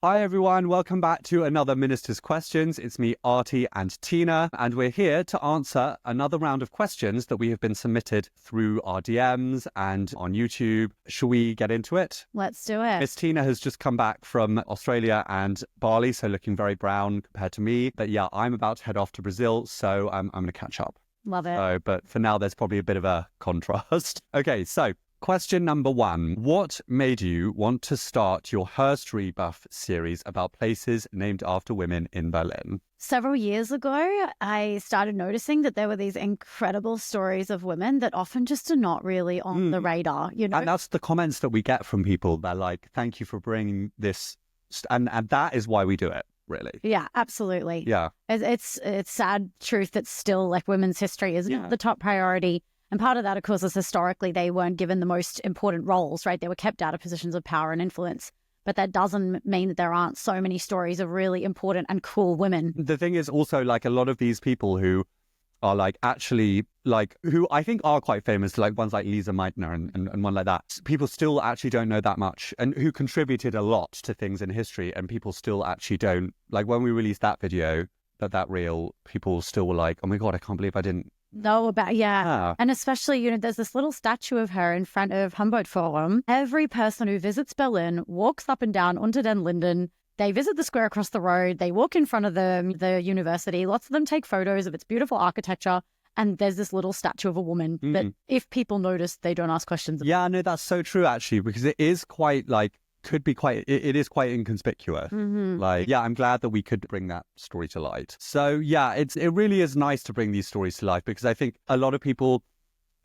Hi everyone, welcome back to another Minister's Questions. It's me, Artie and Tina, and we're here to answer another round of questions that we have been submitted through our DMs and on YouTube. Should we get into it? Let's do it. Miss Tina has just come back from Australia and Bali, so looking very brown compared to me. But yeah, I'm about to head off to Brazil, so I'm going to catch up. Love it. So, but for now, there's probably a bit of a contrast. Okay, so question number 1. What made you want to start your HerStory Buff series about places named after women in Berlin? Several years ago, I started noticing that there were these incredible stories of women that often just are not really on the radar, you know? And that's the comments that we get from people. They're like, thank you for bringing this. And that is why we do it, really. Yeah, absolutely. Yeah. It's sad truth that still like women's history is not the top priority. And part of that, of course, is historically they weren't given the most important roles, right? They were kept out of positions of power and influence. But that doesn't mean that there aren't so many stories of really important and cool women. The thing is also like a lot of these people who are like actually like who I think are quite famous, like ones like Lisa Meitner and one like that. People still actually don't know that much and who contributed a lot to things in history, and people still actually don't. Like when we released that video, that reel, people still were like, oh my God, I can't believe I didn't know about, And especially, you know, there's this little statue of her in front of Humboldt Forum. Every person who visits Berlin walks up and down Unter den Linden. They visit the square across the road. They walk in front of the university. Lots of them take photos of its beautiful architecture. And there's this little statue of a woman that if people notice, they don't ask questions. Yeah, no, that's so true, actually, because it is quite like, it is quite inconspicuous. Like, yeah, I'm glad that we could bring that story to light. So yeah, it really is nice to bring these stories to life, because I think a lot of people,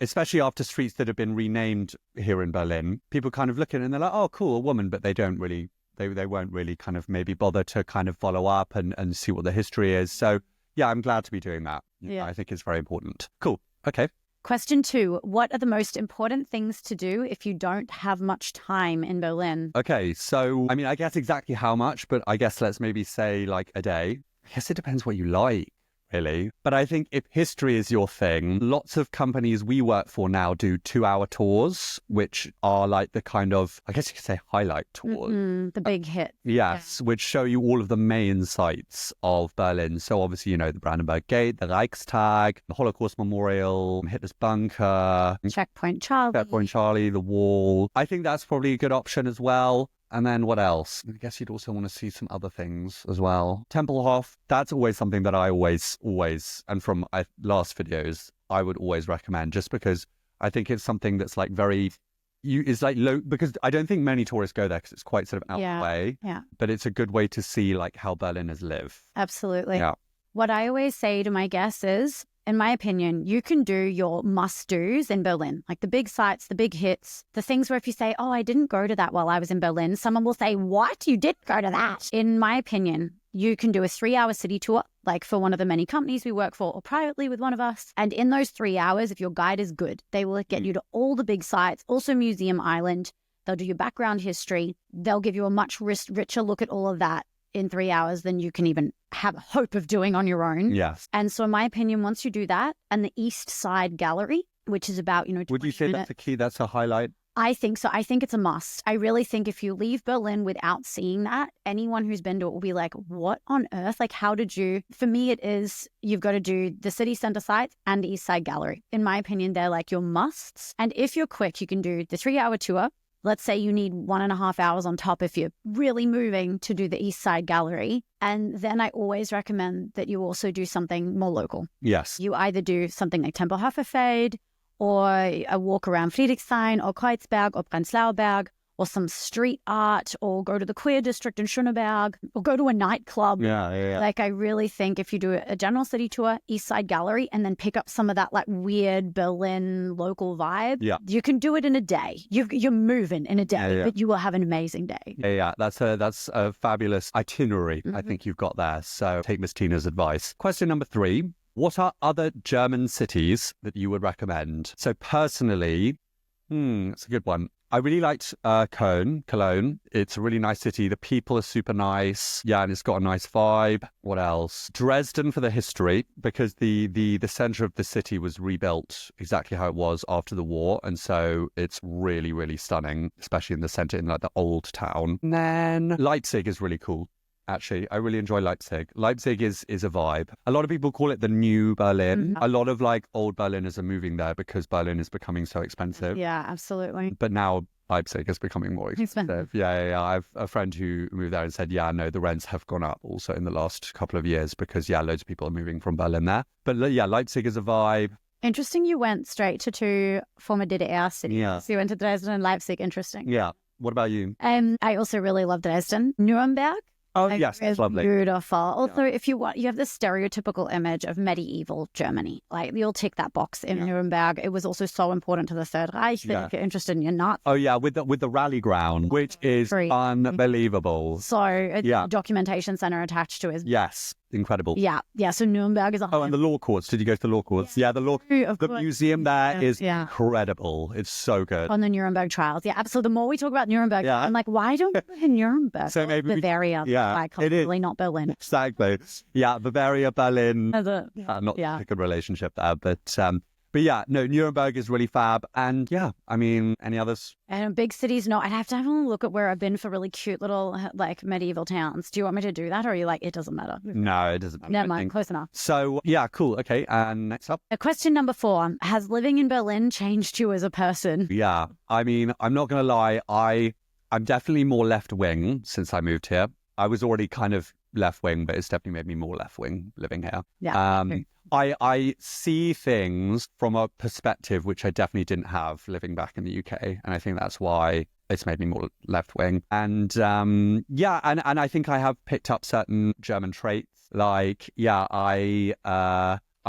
especially after streets that have been renamed here in Berlin, people kind of look at it and they're like, oh, cool, a woman, but they don't really, they won't really kind of maybe bother to kind of follow up and see what the history is. So yeah, I'm glad to be doing that. Yeah, I think it's very important. Cool. Okay. Question 2, what are the most important things to do if you don't have much time in Berlin? Okay, so, I mean, I guess exactly how much, but I guess let's maybe say like a day. I guess it depends what you like, really. But I think if history is your thing, lots of companies we work for now do 2-hour tours, which are like the kind of, I guess you could say highlight tours. The big hit. Yes, which show you all of the main sites of Berlin. So obviously, you know, the Brandenburg Gate, the Reichstag, the Holocaust Memorial, Hitler's bunker, Checkpoint Charlie, the wall. I think that's probably a good option as well. And then what else? I guess you'd also want to see some other things as well. Tempelhof, that's always something that I always, and from last videos, I would always recommend, just because I think it's something that's like it's like low, because I don't think many tourists go there because it's quite sort of out the way. Yeah. But it's a good way to see like how Berliners live. Absolutely. Yeah. What I always say to my guests is, in my opinion, you can do your must-dos in Berlin, like the big sites, the big hits, the things where if you say, oh, I didn't go to that while I was in Berlin, someone will say, what? You did go to that? In my opinion, you can do a 3-hour city tour, like for one of the many companies we work for or privately with one of us. And in those 3 hours, if your guide is good, they will get you to all the big sites, also Museum Island. They'll do your background history. They'll give you a much richer look at all of that in 3 hours than you can even have hope of doing on your own. Yes. And so in my opinion, once you do that, and the East Side Gallery, which is about, you know, would you say that's a key, that's a highlight? I think so. I think it's a must. I really think if you leave Berlin without seeing that, anyone who's been to it will be like, what on earth? Like, how did you? For me, it is, you've got to do the city center sites and the East Side Gallery. In my opinion, they're like your musts. And if you're quick, you can do the 3-hour tour. Let's say you need 1.5 hours on top if you're really moving to do the East Side Gallery. And then I always recommend that you also do something more local. Yes. You either do something like Tempelhofer Fade, or a walk around Friedrichshain or Kreuzberg or Prenzlauer Berg, or some street art, or go to the queer district in Schöneberg, or go to a nightclub. Yeah. Like, I really think if you do a general city tour, East Side Gallery, and then pick up some of that like weird Berlin local vibe, you can do it in a day. You're moving in a day, but you will have an amazing day. Yeah. That's a fabulous itinerary I think you've got there. So take Miss Tina's advice. Question number 3. What are other German cities that you would recommend? So personally, it's a good one. I really liked Cologne. It's a really nice city. The people are super nice. Yeah, and it's got a nice vibe. What else? Dresden for the history, because the center of the city was rebuilt exactly how it was after the war. And so it's really, really stunning, especially in the center, in like the old town. And then Leipzig is really cool. Actually, I really enjoy Leipzig. Leipzig is a vibe. A lot of people call it the new Berlin. A lot of like old Berliners are moving there because Berlin is becoming so expensive. Yeah, absolutely. But now Leipzig is becoming more expensive. Yeah. I have a friend who moved there and said, yeah, no, the rents have gone up also in the last couple of years because, yeah, loads of people are moving from Berlin there. But yeah, Leipzig is a vibe. Interesting. You went straight to two former DDR cities. Yeah. So you went to Dresden and Leipzig. Interesting. Yeah. What about you? I also really love Dresden. Nuremberg. Oh, yes, that's lovely. Beautiful. Also, if you want, you have this stereotypical image of medieval Germany. Like, you'll tick that box in Nuremberg. It was also so important to the Third Reich that if you're interested in your nuts. Oh, yeah, with the rally ground, which is unbelievable. So, a documentation center attached to it. Yes. Incredible. Yeah. So Nuremberg is a and the law courts. Did you go to the law courts? Yeah, the museum there is incredible. It's so good. On the Nuremberg trials. Yeah, absolutely. The more we talk about Nuremberg, I'm like, why don't we go to Nuremberg? So maybe Bavaria. It is. Not Berlin. Exactly. Yeah, Bavaria, Berlin. Not a good relationship there, but yeah, no, Nuremberg is really fab. And yeah, I mean, any others? And big cities, no, I'd have to have a look at where I've been for really cute little like medieval towns. Do you want me to do that? Or are you like, it doesn't matter? No, it doesn't matter. Never mind, close enough. So yeah, cool. Okay, and next up. Question number 4. Has living in Berlin changed you as a person? Yeah, I mean, I'm not going to lie. I'm definitely more left-wing since I moved here. I was already kind of left-wing, but it's definitely made me more left-wing living here. Yeah. I see things from a perspective which I definitely didn't have living back in the UK. And I think that's why it's made me more left-wing. And and I think I have picked up certain German traits. Like, I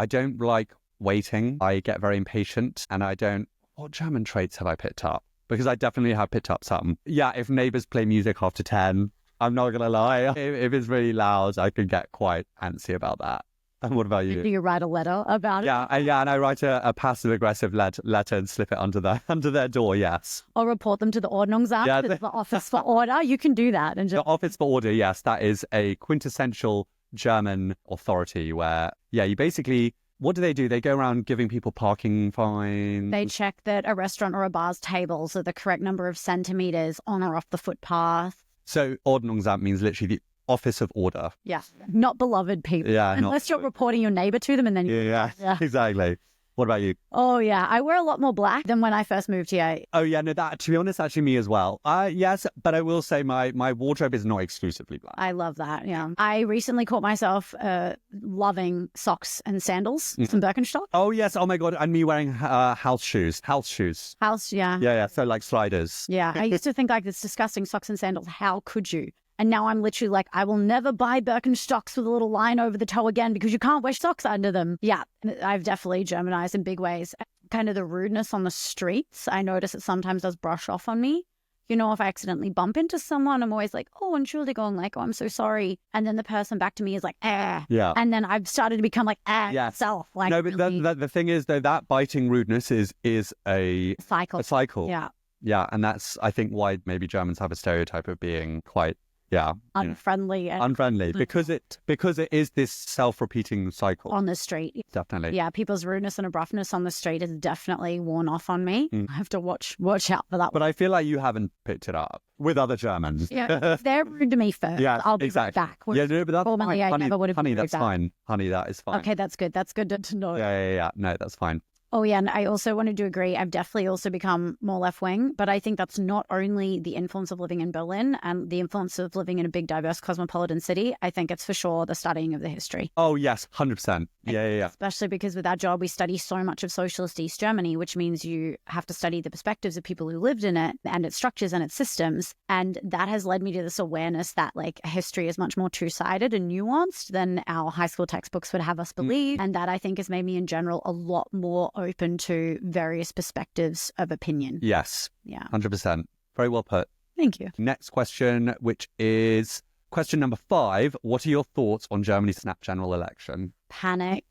don't like waiting. I get very impatient and what German traits have I picked up? Because I definitely have picked up some. Yeah, if neighbors play music after 10, I'm not going to lie. If it's really loud, I could get quite antsy about that. And what about you? Do you write a letter about it? Yeah, and I write a passive-aggressive letter and slip it under their door, yes. Or report them to the Ordnungsamt, the Office for Order. You can do that. And The Office for Order, yes, that is a quintessential German authority where, you basically... What do? They go around giving people parking fines. They check that a restaurant or a bar's tables are the correct number of centimetres on or off the footpath. So Ordnungsamt means literally the Office of Order. Yeah. Not beloved people. Yeah. Unless you're reporting your neighbour to them and then... Yeah, exactly. What about you? Oh, yeah. I wear a lot more black than when I first moved here. Oh, yeah. No, that, to be honest, actually me as well. Yes, but I will say my wardrobe is not exclusively black. I love that, yeah. I recently caught myself loving socks and sandals, some Birkenstock. Oh, yes. Oh, my God. And me wearing house shoes. Yeah. Yeah. So like sliders. Yeah. I used to think like, it's disgusting, socks and sandals. How could you? And now I'm literally like, I will never buy Birkenstocks with a little line over the toe again because you can't wear socks under them. Yeah, I've definitely Germanized in big ways. Kind of the rudeness on the streets, I notice it sometimes does brush off on me. You know, if I accidentally bump into someone, I'm always like, oh, Entschuldigung, like, oh, I'm so sorry. And then the person back to me is like, eh. Yeah. And then I've started to become like, self. Like, no, but really... the thing is, though, that biting rudeness is a cycle. A cycle. Yeah. Yeah, and that's, I think, why maybe Germans have a stereotype of being quite... unfriendly. Unfriendly because it is this self-repeating cycle. On the street. Definitely. Yeah, people's rudeness and abruptness on the street is definitely worn off on me. I have to watch out for that. But I feel like you haven't picked it up with other Germans. Yeah, if they're rude to me first, I'll be right back. Yeah, no, but that's fine. Honey, that's fine. Honey, that is fine. Okay, that's good. That's good to know. Yeah. No, that's fine. Oh, yeah. And I also wanted to agree. I've definitely also become more left-wing, but I think that's not only the influence of living in Berlin and the influence of living in a big, diverse, cosmopolitan city. I think it's for sure the studying of the history. Oh, yes. 100%. Yeah. Especially because with our job, we study so much of socialist East Germany, which means you have to study the perspectives of people who lived in it and its structures and its systems. And that has led me to this awareness that like history is much more two-sided and nuanced than our high school textbooks would have us believe. And that I think has made me in general a lot more open to various perspectives of opinion. Yes. Yeah. 100%. Very well put. Thank you. Next question, which is question number 5. What are your thoughts on Germany's snap general election? Panic.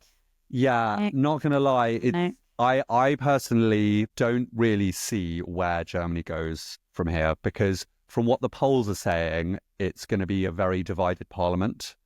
Yeah, not going to lie. I personally don't really see where Germany goes from here, because from what the polls are saying, it's going to be a very divided parliament.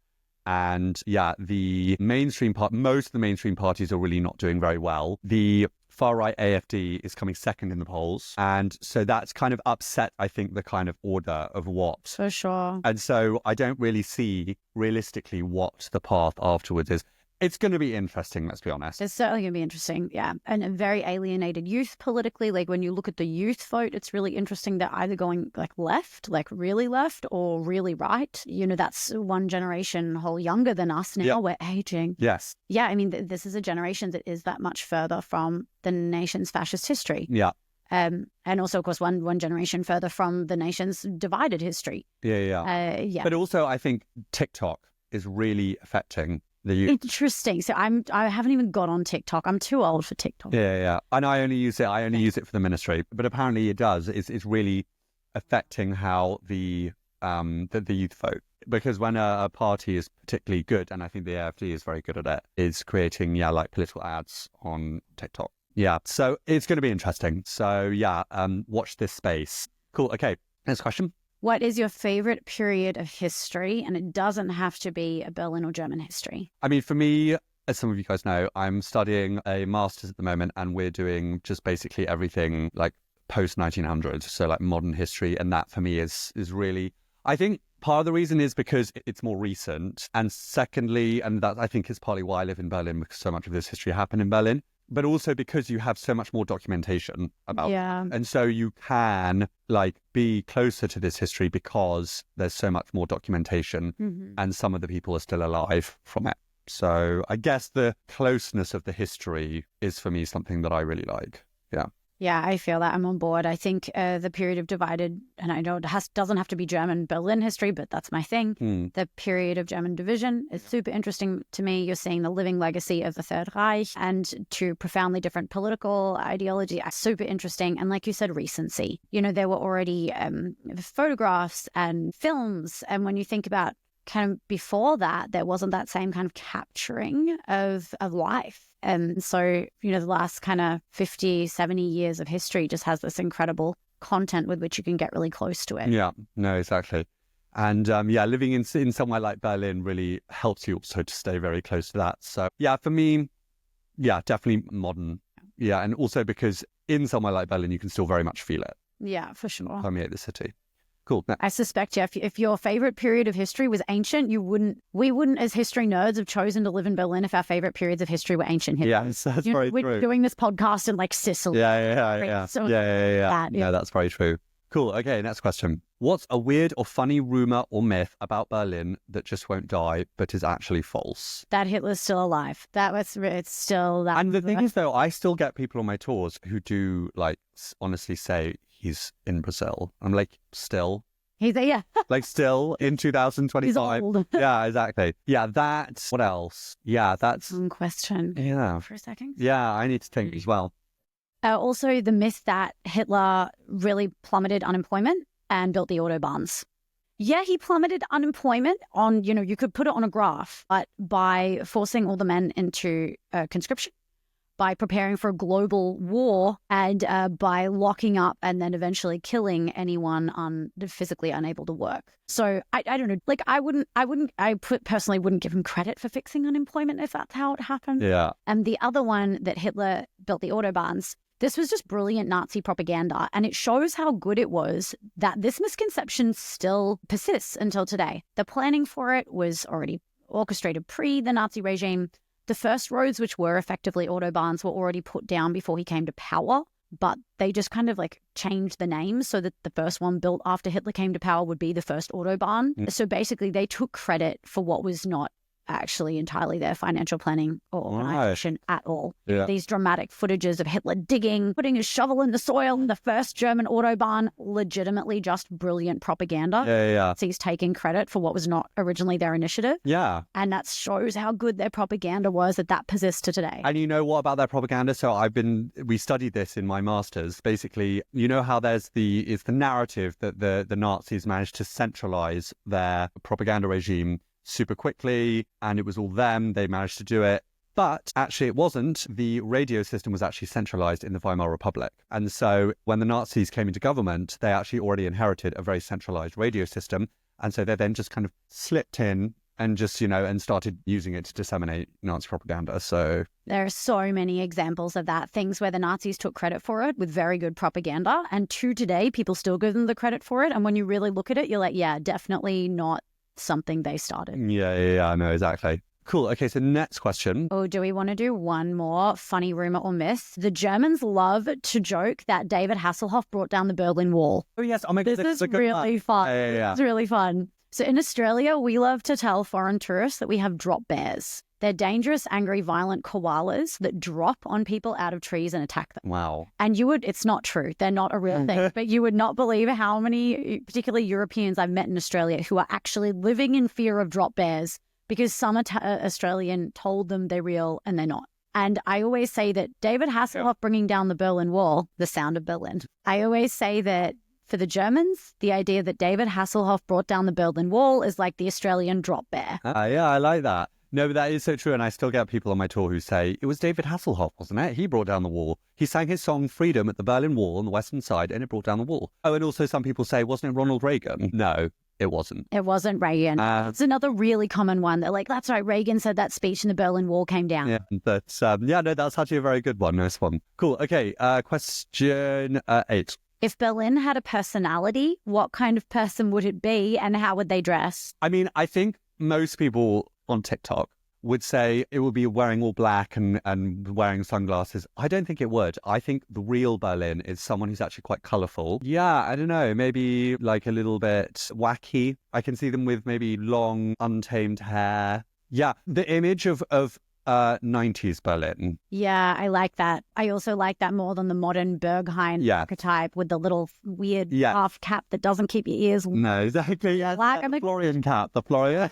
And yeah, most of the mainstream parties are really not doing very well. The far-right AfD is coming second in the polls. And so that's kind of upset, I think, the kind of order of what. For sure. And so I don't really see realistically what the path afterwards is. It's going to be interesting, let's be honest. It's certainly going to be interesting, yeah. And a very alienated youth politically. Like when you look at the youth vote, it's really interesting. They're either going like left, like really left, or really right. You know, that's one generation whole younger than us now. Yep. We're aging. Yes. Yeah, I mean, this is a generation that is that much further from the nation's fascist history. Yeah. And also, of course, one generation further from the nation's divided history. Yeah. Yeah. But also, I think TikTok is really affecting the youth. Interesting. So I haven't even got on TikTok. I'm too old for TikTok. Yeah. And I only use it for the ministry, but apparently it does. It's really affecting how the youth vote, because when a party is particularly good, and I think the AfD is very good at it, is creating like political ads on TikTok. Yeah, so it's going to be interesting. So yeah, watch this space. Cool. Okay, next question. What is your favorite period of history? And it doesn't have to be a Berlin or German history. I mean, for me, as some of you guys know, I'm studying a master's at the moment, and we're doing just basically everything like post 1900, so like modern history. And that for me is really, I think part of the reason is because it's more recent. And secondly, and that I think is partly why I live in Berlin, because so much of this history happened in Berlin, but also because you have so much more documentation about it. And so you can like be closer to this history because there's so much more documentation, and some of the people are still alive from it. So I guess the closeness of the history is for me something that I really like. Yeah. Yeah, I feel that. I'm on board. I think the period of divided, and I know it doesn't have to be German Berlin history, but that's my thing. The period of German division is super interesting to me. You're seeing the living legacy of the Third Reich and two profoundly different political ideology. Super interesting. And like you said, recency. You know, there were already photographs and films. And when you think about kind of before that, there wasn't that same kind of capturing of life. And so, you know, the last kind of 50, 70 years of history just has this incredible content with which you can get really close to it. Yeah, no, exactly. And living in somewhere like Berlin really helps you also to stay very close to that. So yeah, for me, yeah, definitely modern. Yeah, and also because in somewhere like Berlin, you can still very much feel it. Yeah, for sure. Permeate the city. Cool. Next. I suspect, yeah, if your favorite period of history was ancient, we wouldn't as history nerds have chosen to live in Berlin if our favorite periods of history were ancient. Yeah, that's very true. We're doing this podcast in like Sicily. Yeah. So Yeah, that's very true. Cool. Okay, next question. What's a weird or funny rumor or myth about Berlin that just won't die but is actually false? That Hitler's still alive. It's still that. And the thing is, though, I still get people on my tours who do like honestly say he's in Brazil. I'm like, still? He's there, yeah. Like still in 2025. He's old. Yeah, exactly. Yeah, that's what else? Yeah, that's one question. Yeah. For a second. Yeah, I need to think as well. Also, the myth that Hitler really plummeted unemployment and built the autobahns. Yeah, he plummeted unemployment on, you could put it on a graph, but by forcing all the men into conscription, by preparing for a global war, and by locking up and then eventually killing anyone physically unable to work. So I don't know. Like I personally wouldn't give him credit for fixing unemployment if that's how it happened. Yeah. And the other one, that Hitler built the autobahns. This was just brilliant Nazi propaganda, and it shows how good it was that this misconception still persists until today. The planning for it was already orchestrated pre the Nazi regime. The first roads, which were effectively autobahns, were already put down before he came to power, but they just kind of like changed the name so that the first one built after Hitler came to power would be the first autobahn. So basically they took credit for what was not actually entirely their financial planning or organization at all. Yeah. These dramatic footages of Hitler digging, putting his shovel in the soil, the first German autobahn, legitimately just brilliant propaganda. Yeah. So he's taking credit for what was not originally their initiative. Yeah. And that shows how good their propaganda was, that persists to today. And you know what about their propaganda? So we studied this in my master's. Basically, you know how it's the narrative that the Nazis managed to centralize their propaganda regime super quickly, and it was all them. They managed to do it. But actually it wasn't. The radio system was actually centralized in the Weimar Republic. And so when the Nazis came into government, they actually already inherited a very centralized radio system. And so they then just kind of slipped in and just, and started using it to disseminate Nazi propaganda. So there are so many examples of that, things where the Nazis took credit for it with very good propaganda. And to today, people still give them the credit for it. And when you really look at it, you're like, yeah, definitely not something they started. Yeah, I know, exactly. Cool. Okay, so next question. Oh, do we want to do one more funny rumor or myth? The Germans love to joke that David Hasselhoff brought down the Berlin Wall. Oh, yes. Oh, my God. This is really fun. Yeah. It's really fun. So in Australia, we love to tell foreign tourists that we have drop bears. They're dangerous, angry, violent koalas that drop on people out of trees and attack them. Wow. And it's not true. They're not a real thing. But you would not believe how many, particularly Europeans I've met in Australia, who are actually living in fear of drop bears because some Australian told them they're real and they're not. And I always say that David Hasselhoff bringing down the Berlin Wall, the sound of Berlin, I always say that for the Germans, the idea that David Hasselhoff brought down the Berlin Wall is like the Australian drop bear. Yeah, I like that. No, but that is so true. And I still get people on my tour who say, it was David Hasselhoff, wasn't it? He brought down the wall. He sang his song Freedom at the Berlin Wall on the western side and it brought down the wall. Oh, and also some people say, wasn't it Ronald Reagan? No, it wasn't. It wasn't Reagan. It's another really common one. They're like, that's right, Reagan said that speech and the Berlin Wall came down. Yeah, but that's actually a very good one. Nice one. Cool. Okay, question 8. If Berlin had a personality, what kind of person would it be and how would they dress? I mean, I think most people on TikTok would say it would be wearing all black and wearing sunglasses. I don't think it would. I think the real Berlin is someone who's actually quite colourful. Yeah, I don't know, maybe like a little bit wacky. I can see them with maybe long, untamed hair. Yeah, the image of 90s Berlin. Yeah, I like that. I also like that more than the modern Berghain archetype with the little weird half cap that doesn't keep your ears. No, exactly. Yeah, the Florian cap. The Florian.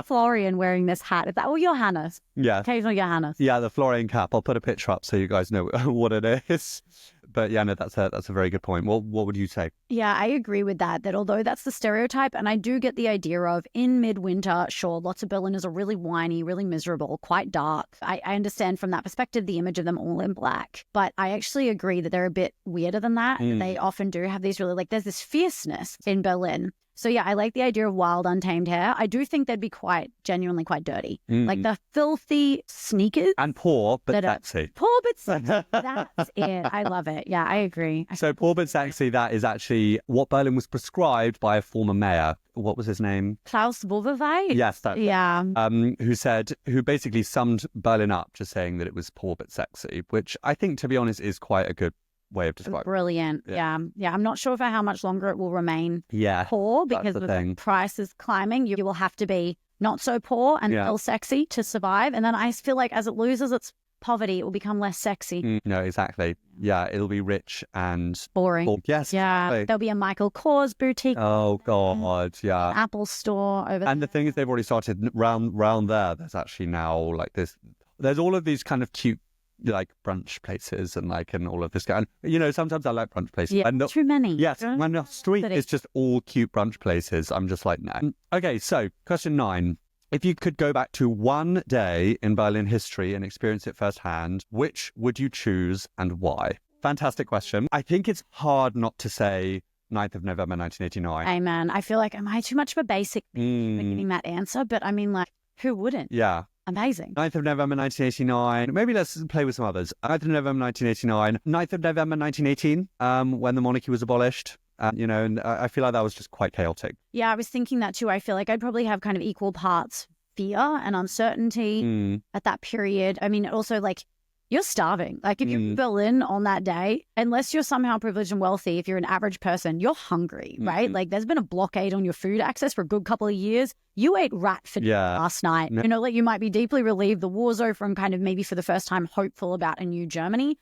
Florian wearing this hat. Is that Johannes? Yeah. Occasionally Johannes. Yeah, the Florian cap. I'll put a picture up so you guys know what it is. But yeah, no, that's a very good point. What would you say? Yeah, I agree with that although that's the stereotype, and I do get the idea of in midwinter, sure, lots of Berliners are really whiny, really miserable, quite dark. I understand from that perspective the image of them all in black. But I actually agree that they're a bit weirder than that. They often do have these really, there's this fierceness in Berlin. So yeah, I like the idea of wild, untamed hair. I do think they'd be genuinely quite dirty. Like the filthy sneakers. And poor, but sexy. Poor, but sexy. That's it. I love it. Yeah, I agree. So poor, but sexy, that is actually what Berlin was prescribed by a former mayor. What was his name? Klaus Wowereit? Yes, that's yeah. Who basically summed Berlin up just saying that it was poor, but sexy, which I think, to be honest, is quite a good way of describing. Brilliant. Yeah. I'm not sure for how much longer it will remain poor because the price is climbing. You will have to be not so poor and still sexy to survive. And then I feel like as it loses its poverty, it will become less sexy. No, exactly. Yeah, it'll be rich and boring. Yes. Yeah. Exactly. There'll be a Michael Kors boutique. Oh God. Yeah. An Apple store over there. And the thing is, they've already started round there. There's actually now like this. There's all of these kind of cute brunch places and all of this kind. Sometimes I like brunch places. Yeah, too many. Yes, when the street is just all cute brunch places, I'm just like, no. Okay, so question 9. If you could go back to one day in Berlin history and experience it firsthand, which would you choose and why? Fantastic question. I think it's hard not to say 9th of November 1989. Amen. I feel like, am I too much of a basic for giving that answer? But I mean, who wouldn't? Yeah. Amazing. 9th of November 1989. Maybe let's play with some others. 9th of November 1989. 9th of November 1918, when the monarchy was abolished. And I feel like that was just quite chaotic. Yeah, I was thinking that too. I feel like I'd probably have kind of equal parts fear and uncertainty at that period. I mean, also you're starving. If you're in Berlin on that day, unless you're somehow privileged and wealthy, if you're an average person, you're hungry, right? There's been a blockade on your food access for a good couple of years. You ate rat food last night. No. You might be deeply relieved. The war's over and kind of maybe for the first time hopeful about a new Germany.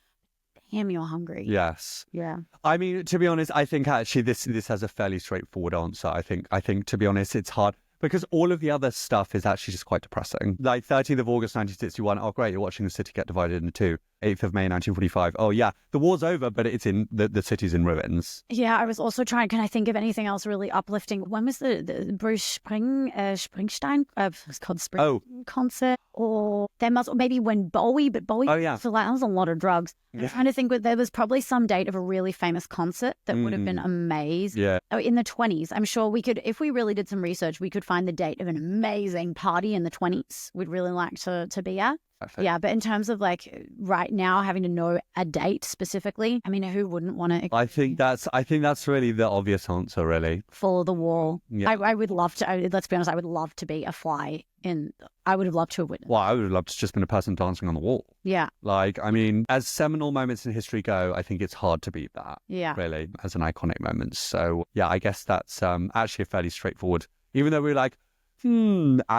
Damn, you're hungry. Yes. Yeah. I mean, to be honest, I think actually this has a fairly straightforward answer. I think to be honest, it's hard. Because all of the other stuff is actually just quite depressing. 13th of August 1961, oh great, you're watching the city get divided into two. 8th of May 1945. Oh, yeah, the war's over, but it's in the city's in ruins. Yeah, I was also trying, can I think of anything else really uplifting? When was the Bruce Springsteen, it's called Spring concert? Or there must, or maybe when Bowie, but Bowie, oh, yeah. so like, that was a lot of drugs. I'm trying to think, there was probably some date of a really famous concert that would have been amazing. Yeah. Oh, in the 20s. I'm sure we could, if we really did some research, we could find the date of an amazing party in the 20s we'd really like to be at. Perfect. Yeah, but in terms of like right now having to know a date specifically, I mean, who wouldn't want to? I think that's really the obvious answer, really. Follow the wall. Yeah. I would love to. Let's be honest. I would love to be a fly in. I would have loved to have witnessed. Well, I would have loved to just been a person dancing on the wall. Yeah. Like, I mean, as seminal moments in history go, I think it's hard to beat that. Yeah. Really, as an iconic moment. So yeah, I guess that's actually a fairly straightforward. Even though we're like,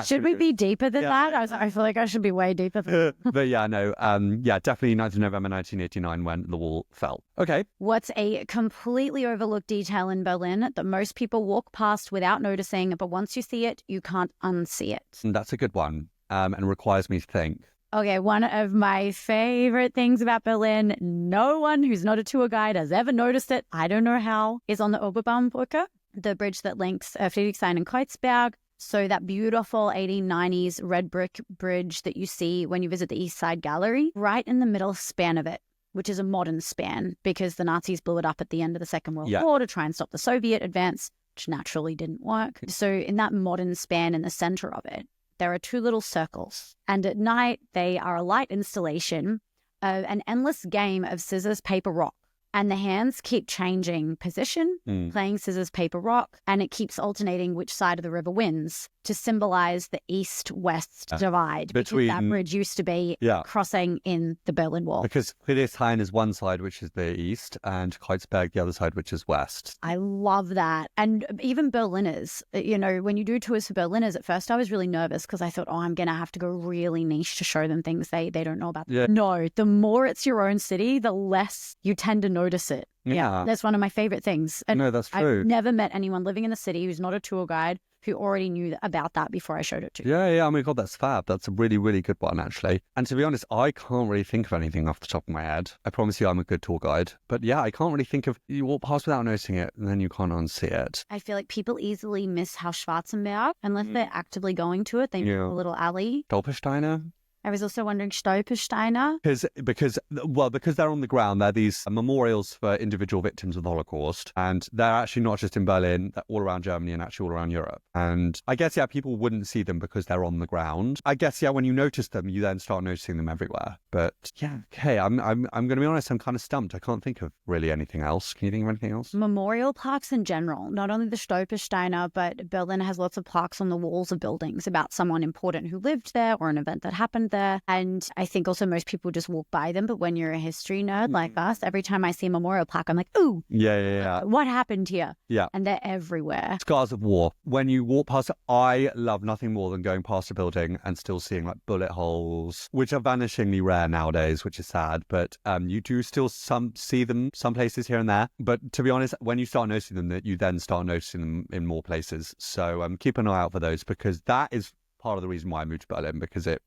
should we be deeper than that? I feel like I should be way deeper than that. But yeah, no, yeah, definitely 9th of November 1989 when the wall fell. Okay. What's a completely overlooked detail in Berlin that most people walk past without noticing, but once you see it, you can't unsee it? And that's a good one, and requires me to think. Okay, one of my favorite things about Berlin, no one who's not a tour guide has ever noticed it, I don't know how, is on the Oberbaumbrücke, the bridge that links Friedrichshain and Kreuzberg. So that beautiful 1890s red brick bridge that you see when you visit the East Side Gallery, right in the middle span of it, which is a modern span because the Nazis blew it up at the end of the Second World War to try and stop the Soviet advance, which naturally didn't work. So in that modern span in the center of it, there are two little circles. And at night, they are a light installation of an endless game of scissors, paper, rock. And the hands keep changing position, playing scissors, paper, rock, and it keeps alternating which side of the river wins to symbolize the east-west divide. Between, because that bridge used to be crossing in the Berlin Wall. Because Friedrichshain is one side, which is the east, and Kreuzberg the other side, which is west. I love that. And even Berliners, you know, when you do tours for Berliners, at first I was really nervous because I thought, I'm going to have to go really niche to show them things they don't know about. Yeah. No, the more it's your own city, the less you tend to notice it. Yeah. That's one of my favorite things. And no, that's true. I've never met anyone living in the city who's not a tour guide who already knew about that before I showed it to you. Yeah. Oh my God, that's fab. That's a really, really good one, actually. And to be honest, I can't really think of anything off the top of my head. I promise you I'm a good tour guide. But yeah, I can't really think of, you walk past without noticing it, and then you can't unsee it. I feel like people easily miss Haus Schwarzenberg unless they're actively going to it. They miss a little alley. Stolpersteine? I was also wondering Stolpersteine. Because they're on the ground, they're these memorials for individual victims of the Holocaust. And they're actually not just in Berlin, they're all around Germany and actually all around Europe. And I guess, people wouldn't see them because they're on the ground. I guess, when you notice them, you then start noticing them everywhere. But yeah, okay, I'm going to be honest, I'm kind of stumped. I can't think of really anything else. Can you think of anything else? Memorial plaques in general, not only the Stolpersteine, but Berlin has lots of plaques on the walls of buildings about someone important who lived there or an event that happened there. And I think also most people just walk by them. But when you're a history nerd like us, every time I see a memorial plaque, I'm like, ooh, what happened here? Yeah. And they're everywhere. Scars of war. When you walk past it, I love nothing more than going past a building and still seeing like bullet holes, which are vanishingly rare nowadays, which is sad. But you do still see them some places here and there. But to be honest, when you start noticing them, you then start noticing them in more places. So keep an eye out for those, because that is part of the reason why I moved to Berlin, because it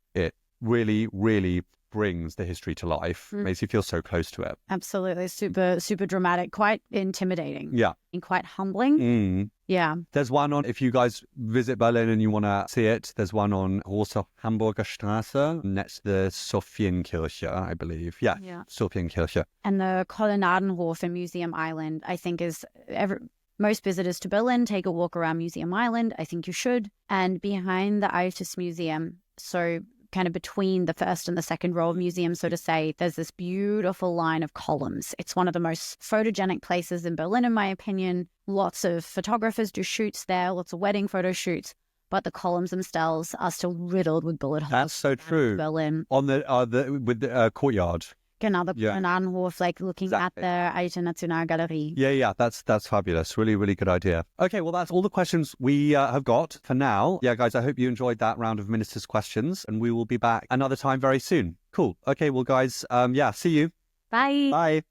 really, really brings the history to life. Makes you feel so close to it. Absolutely. Super, super dramatic, quite intimidating. Yeah. And quite humbling. Yeah. There's one on, if you guys visit Berlin and you want to see it, there's one on Große Hamburger Straße next to the Sophienkirche, I believe. Yeah. Sophienkirche. And the Kolonnadenhof in Museum Island, I think most visitors to Berlin take a walk around Museum Island. I think you should. And behind the Altes Museum, so kind of between the first and the second row of museums, so to say, there's this beautiful line of columns. It's one of the most photogenic places in Berlin, in my opinion. Lots of photographers do shoots there, lots of wedding photo shoots, but the columns themselves are still riddled with bullet holes. That's so true. Berlin. On the courtyard. Genau, the Kolonnadenhof, like looking at the Alte Nationalgalerie. Yeah, that's fabulous. Really, really good idea. Okay, well, that's all the questions we have got for now. Yeah, guys, I hope you enjoyed that round of Minister's questions, and we will be back another time very soon. Cool. Okay, well, guys, see you. Bye. Bye.